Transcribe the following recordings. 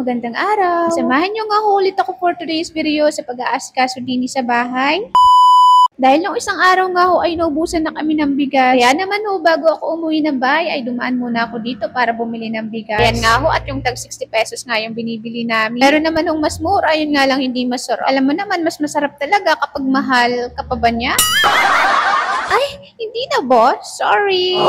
Magandang araw! Samahan niyo nga ulit ako for today's video sa pag-aasikaso din sa bahay. Dahil nung isang araw nga ho ay naubusan na kami ng bigas. Kaya naman ho, bago ako umuwi ng bahay ay dumaan muna ako dito para bumili ng bigas. Ayan nga ho, at yung tag 60 pesos nga yung binibili namin. Pero naman hong mas mura, yun nga lang hindi masarap. Alam mo naman, mas masarap talaga kapag mahal ka pa ba niya? Ay, hindi na boss. Sorry.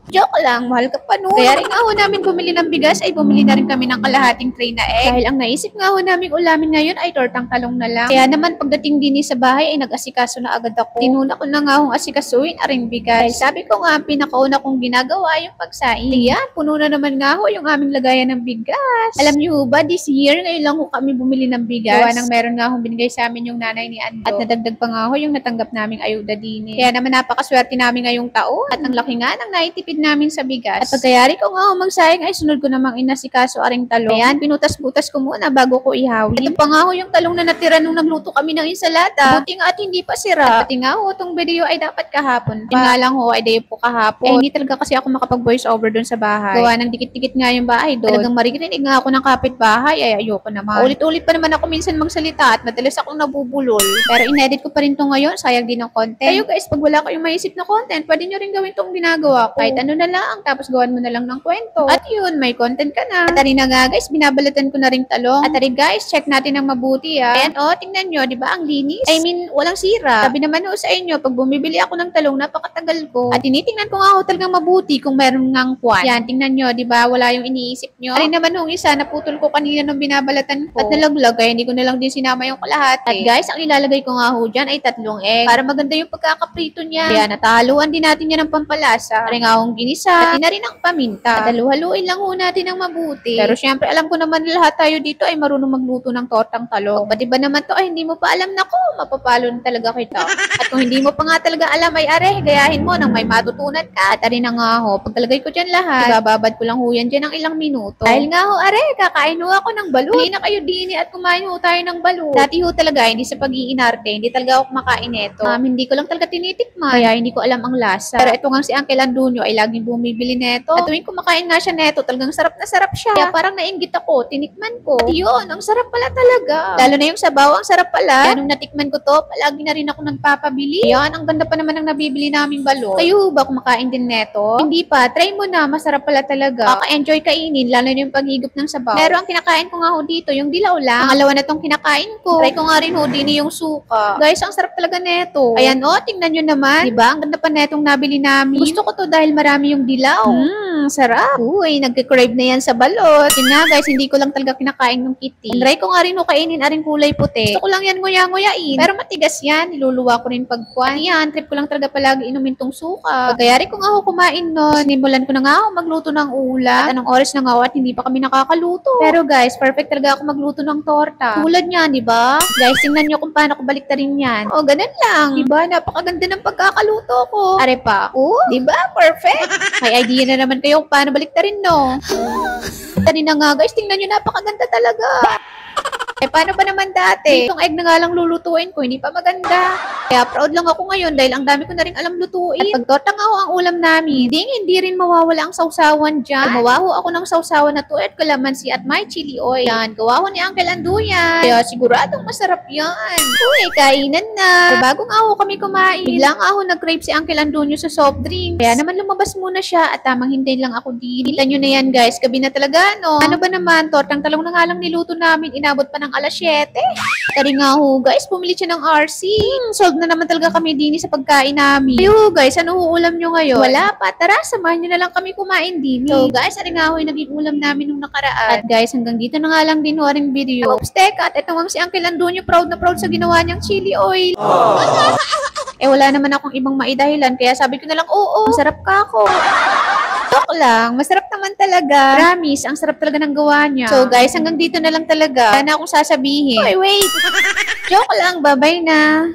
Joke lang, mahal ka pa nun. Kaya rin nga ho namin bumili ng bigas ay bumili na rin kami ng kalahating tray na egg. Dahil ang naisip nga ho namin ulamin ngayon ay tortang talong na lang. Kaya naman pagdating din sa bahay ay nag-asikaso na agad ako. Tinuna ko na nga hong asikasuin aring bigas. Dahil sabi ko nga, pinakauna kong ginagawa yung pagsaing. Ayan, puno na naman nga ho yung aming lagayan ng bigas. Alam niyo ba, this year ngayon lang ho kami bumili ng bigas. Gawa nang meron nga hong binigay sa amin yung nanay ni Ando. At nadagdag pa nga ho yung natanggap naming ayuda din. Kaya naman napakaswerte namin ngayong taon. At ang laki nga ng naitipid namin sa bigas. At pagkayari ko nga magsayang ay sunod ko namang inasikaso aring talong. Ayan, pinutas-butas ko muna bago ko ihawi. Ito pa nga ho yung talong na natira nung nagluto kami ng insalata. Buti nga at hindi pa sira. Pati nga ho, itong video ay dapat kahapon. Yun nga lang ho, ay day po kahapon. Hindi talaga kasi ako makapag-voice over doon sa bahay. Gawa ng dikit-dikit nga yung bahay doon. Talagang maririnig nga ako ng kapitbahay, ay ayoko naman. Ulit-ulit pa naman ako minsan magsalita at madalas akong nabubulol. Pero inedit ko pa rin to ngayon, sayang din ng content. Kayo guys, pag wala kayong maisip na content, pwede nyo rin gawin tong ginagawa ko. Kahit ano na lang, tapos gawan mo na lang ng kwento. At yun, may content ka na. At na nga guys, binabalatan ko na rin talong. At guys, check natin ng mabuti Ayan tingnan nyo, di ba ang linis? I mean, walang sira. Sabi naman ho sa inyo, pag bumibili ako ng talong, napakatagal ko. At tinitingnan ko nga ho talagang mabuti kung meron ngang kwan. Yan, tingnan nyo, di ba? Wala yung iniisip nyo. Naman ho isa, naputol ko kanina nung binabalatan ko. At nalaglag, kaya hindi ko na lang din sinama yung kalahati. At guys, ang ilalagay ko nga ho dyan ay 3 egg. Para maganda yung pagkakaprito niya. Kaya natahaluan din natin yan ng pampalasa. Para nga hong ginisa. At rin ang paminta. At halu-haluin lang ho natin ng mabuti. Pero syempre, alam ko naman lahat tayo dito ay marunong magluto ng tortang talong. Pati ba naman to ay hindi mo pa alam, nako, mapapalo na talaga kita. At kung hindi mo pa nga talaga alam ay are, gayahin mo nang may matutunan ka. At rin na nga ho, pagkalagay ko dyan lahat, ibababad ko lang ho yan dyan ng ilang minuto. Dahil nga ho, are, kakain ho ako ng balut. Hindi na kayo dini at kumain ho tayo ng balut. Dati ho talaga, hindi sa pag-iinarte, hindi talaga ako kumakain neto. Hindi ko lang talaga tinitikman, kaya hindi ko alam ang lasa. Pero ito nga si Uncle Andunyo ay laging bumibili neto. At tuwing kumakain nga siya neto, talagang sarap na sarap siya. Kaya parang nainggit ako, tinikman ko. At yun, ang sarap pala talaga. Lalo na yung sabaw, ang sarap pala. Kaya nung natikman ko to, palagi na rin ako nagpapabili. Ayan, ang ganda pa naman ng nabibili naming balot. Kayo ba kumakain din neto? Hindi pa, try mo na, masarap pala talaga. Kaka-enjoy kainin, lalo na yung paghigop ng sabaw. Pero ang kinakain ko nga ho dito, yung dilaw lang. Pangalawa na tong kinakain ko. Try ko nga rin ho din yung suka. Guys, ang sarap talaga neto. Ayan tingnan nyo naman. Diba? Ang ganda pa netong nabili namin. Gusto ko to dahil marami yung dilaw. Sarap. Uy, nagka-crave na yan sa balot. Yun nga guys, hindi ko lang talaga kinakain ng kitty. Try ko nga rin ho kainin aring kulay puti. Gusto ko lang yan nguya-nguyain. Pero matigas yan. Niluluwa ko rin pagkuhan. Yan, trip ko lang talaga palagi inumin tong suka. Pagkayari ko nga ho kumain nun. Sinimulan ko na nga ho magluto ng ulam. At anong oras na nga ho at hindi pa kami nakakaluto. Pero guys, perfect talaga ako magluto ng torta. Tulad niyan, di ba? Guys, tingnan nyo kung paano ko baliktarin yan. Ganun lang. Di ba? Napakaganda ng pagkakaluto ko. Are pa. Di ba? Perfect. May idea na naman kayo kung paano baliktarin, no? Tari na nga guys, tingnan nyo, napakaganda talaga. Paano ba naman dati? Itong egg na nga lang lulutuin ko, hindi pa maganda. Kaya proud lang ako ngayon dahil ang dami ko na rin alam lutuin. At pag torta nga ho ang ulam namin, hindi rin mawawala ang sausawan dyan. Gumawa ho ako ng sausawan na tuwet kalamansi at may chili oil. Yan, gawa ho ni Uncle Andu yan. Kaya siguradong masarap yan. Uy, kainan na. Pero bago nga ho kami kumain, bigla nga ho nag-crave si Uncle Andunyo sa soft drinks. Kaya naman lumabas muna siya at tamang hintay lang ako din. Kita nyo na yan guys, gabi na talaga no. Ano ba naman, tortang talong na nga lang niluto namin, inabot pa ng alas 7. Tari nga ho guys, pumili siya ng RC. Solve na naman talaga kami din sa pagkain namin. Ayo guys, ano uulam nyo ngayon? Wala pa, tara, samahan nyo na lang kami kumain din. So guys, ari nga ho yung naging ulam namin nung nakaraan. At guys, hanggang dito na nga lang din ho aring video. Oops, teka, at ito nga si Uncle Andunyo, proud na proud sa ginawa niyang chili oil. Wala naman akong ibang maidahilan, kaya sabi ko na lang, oo, masarap ka ako. Joke lang, masarap naman talaga. Promise, ang sarap talaga ng gawa niya. So guys, hanggang dito na lang talaga. Wala na akong sasabihin. Wait. Joke lang, bye-bye na.